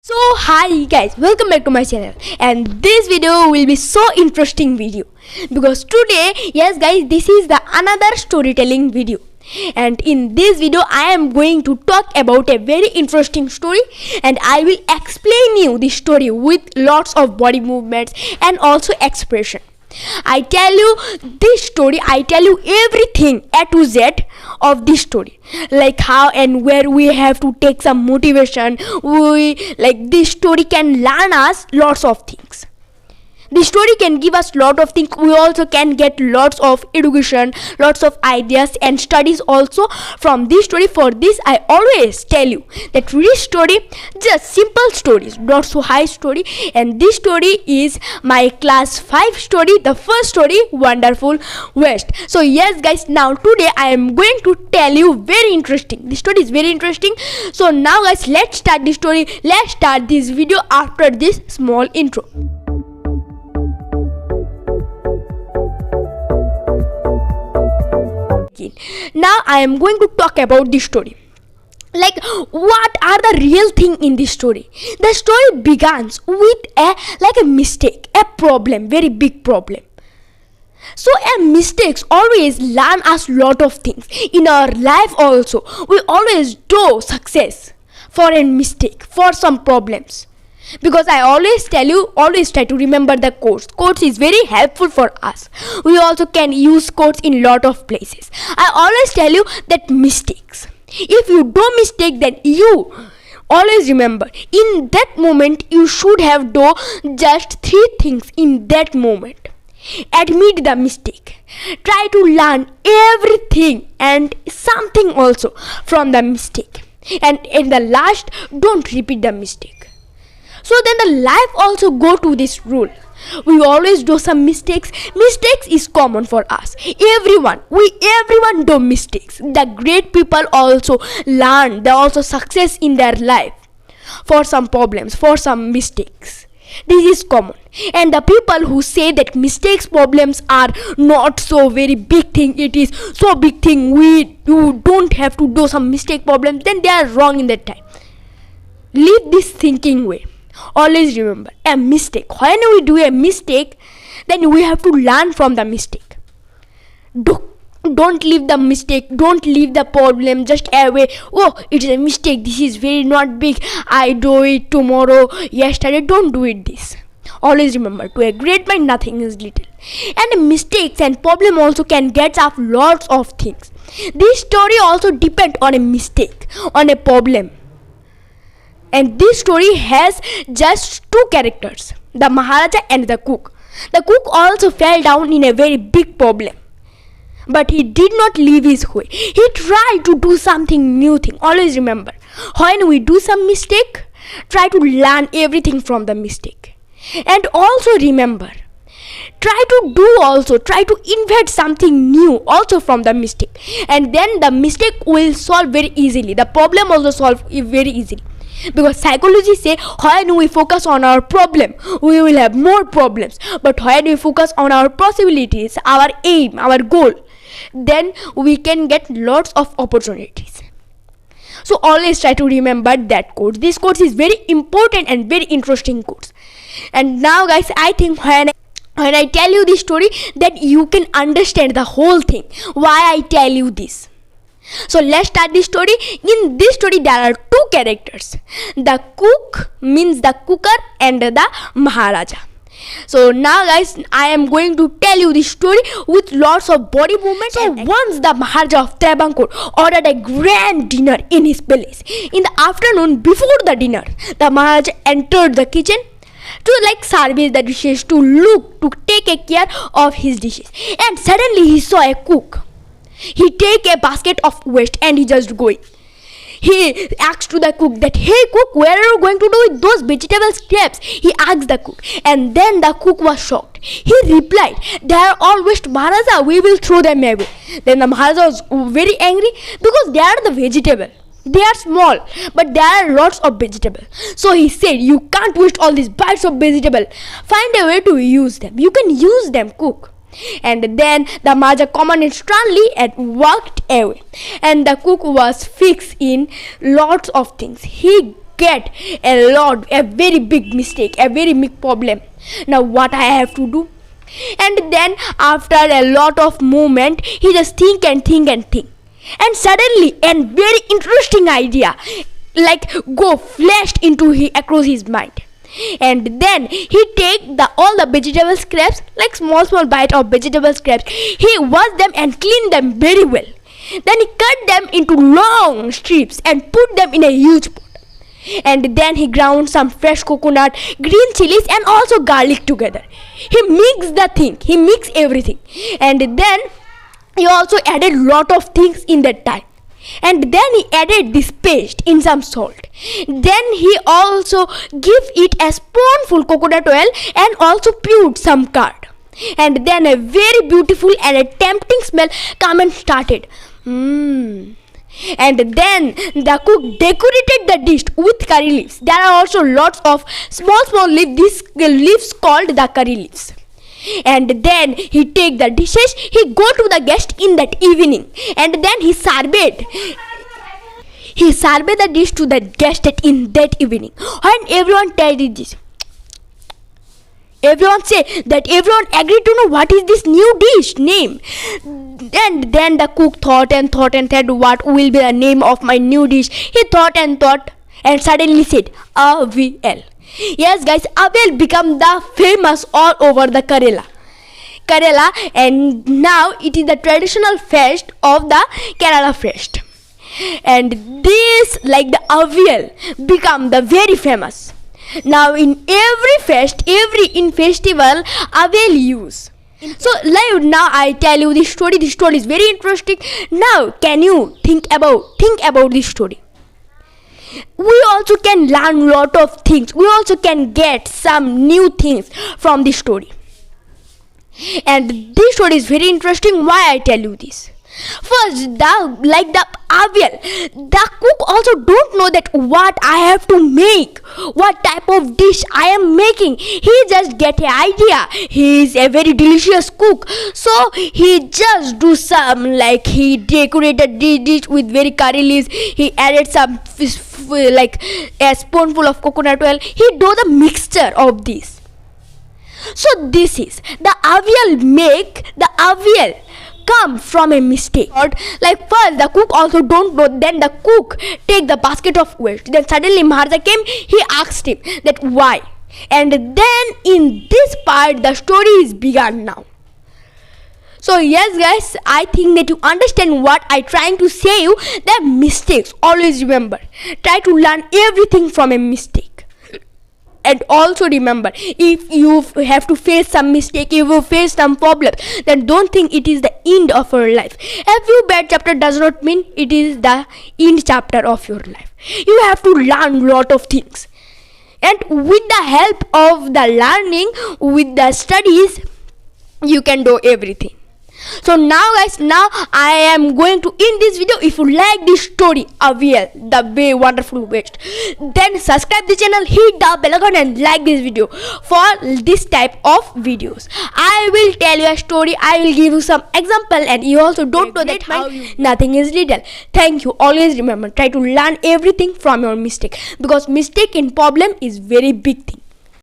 So hi guys, welcome back to my channel, and this video will be so interesting video because today, yes guys, this is the another storytelling video, and in this video I am going to talk about a very interesting story, and I will explain you the story with lots of body movements and also expression. I tell you this story, I tell you everything A to Z of this story, like how and where we have to take some motivation. This story can learn us lots of things. This story can give us lot of things. We also can get lots of education, lots of ideas and studies also from this story. For this I always tell you that this story just simple stories, not so high story, and this story is my class 5 story, the first story, Wonderful West. So yes guys, now today I am going to tell you very interesting. This story is very interesting. So now guys, let's start the story. Let's start this video after this small intro. Now I am going to talk about this story. Like, what are the real thing in this story? The story begins with a mistake, a problem, very big problem. So mistakes always learn us lot of things in our life. Also we always do success for a mistake, for some problems. Because I always tell you, always try to remember the quotes. Quotes is very helpful for us. We also can use quotes in lot of places. I always tell you that mistakes, if you do mistake, then you always remember in that moment you should have do just 3 things in that moment. Admit the mistake, try to learn everything and something also from the mistake, and in the last, don't repeat the mistake. So then the life also go to this rule. We always do some mistakes. Mistakes is common for us. Everyone do mistakes. The great people also learn. They also success in their life for some problems, for some mistakes. This is common. And the people who say that mistakes, problems are not so very big thing, it is so big thing, you don't have to do some mistake problems, then they are wrong in that time. Leave this thinking way. Always remember, a mistake, when we do a mistake, then we have to learn from the mistake. Don't leave the mistake, don't leave the problem just away. Oh, it's a mistake, this is very not big, I do it tomorrow, yesterday. Don't do it this. Always remember, to a great mind nothing is little. And mistakes and problem also can get up lots of things. This story also depends on a mistake, on a problem. And this story has just 2 characters, the Maharaja and the cook. The cook also fell down in a very big problem, but he did not leave his way. He tried to do something new thing. Always remember, when we do some mistake, try to learn everything from the mistake. And also remember, try to invent something new also from the mistake, and then the mistake will solve very easily. The problem also solve very easily. Because psychology say, when we focus on our problem, we will have more problems. But when we focus on our possibilities, our aim, our goal, then we can get lots of opportunities. So always try to remember that quote. This quote is very important and very interesting quotes. And now guys, I think when I tell you this story, that you can understand the whole thing, why I tell you this. So let's start this story. In this story there are 2 characters. The cook means the cooker and the Maharaja. So now guys, I am going to tell you this story with lots of body movements. So once the Maharaja of Travancore ordered a grand dinner in his palace. In the afternoon before the dinner, the Maharaja entered the kitchen to service the dishes, to take care of his dishes. And suddenly he saw a cook. He take a basket of waste and he just going. He asked to the cook that, hey cook, where are you going to do with those vegetable scraps? He asked the cook, and then the cook was shocked. He replied, they are all waste, Maharaja, we will throw them away. Then the Maharaja was very angry because they are the vegetable. They are small, but there are lots of vegetable. So he said, you can't waste all these bites of vegetable. Find a way to use them. You can use them, cook. And then the Maharaja commanded sternly and walked away. And the cook was fixed in lots of things. He get a very big mistake, a very big problem. Now what I have to do? And then after a lot of movement, he just think and think and think, and suddenly a very interesting idea like go flashed into across his mind. And then he take all the vegetable scraps, like small bite of vegetable scraps, he wash them and clean them very well. Then he cut them into long strips and put them in a huge pot. And then he ground some fresh coconut, green chilies and also garlic together. He mixed everything. And then he also added lot of things in that time. And then he added this paste in some salt. Then he also give it a spoonful coconut oil and also poured some curd. And then a very beautiful and a tempting smell come and started. And then the cook decorated the dish with curry leaves. There are also lots of small leaves. These leaves called the curry leaves. And then he take the dishes, he go to the guest in that evening, and then he served the dish to the guest in that evening. And everyone tasted this. Everyone say that everyone agreed to know what is this new dish name. And then the cook thought and said, what will be the name of my new dish? He thought and suddenly said, Avial. Yes guys, Avial become the famous all over the Kerala, and now it is the traditional feast of the Kerala feast. And this, like the Avial, become the very famous. Now in every festival, Avial use. So now I tell you this story. This story is very interesting. Now can you think about this story? We also can learn lot of things. We also can get some new things from this story. And this story is very interesting. Why I tell you this? First, the Avial, the cook also don't know that what I have to make, what type of dish I am making. He just get an idea. He is a very delicious cook, so he just do some, like he decorated the dish with very curry leaves. He added some like a spoonful of coconut oil. He do the mixture of this. So this is the Avial come from a mistake. Like first the cook also don't know, then the cook take the basket of waste. Then suddenly Maharja came, he asked him that why. And then in this part the story is begun now. So yes guys, I think that you understand what I trying to say you, that mistakes, always remember, try to learn everything from a mistake. And also remember, if you have to face some mistake, if you face some problem, then don't think it is the end of your life. A few bad chapter does not mean it is the end chapter of your life. You have to learn lot of things. And with the help of the learning, with the studies, you can do everything. So now guys, now I am going to end this video. If you like this story, Avial, the way wonderful waste, then subscribe the channel, hit the bell icon and like this video for this type of videos. I will tell you a story, I will give you some example, and you also don't know that nothing is little. Thank you. Always remember, try to learn everything from your mistake, because mistake in problem is very big thing.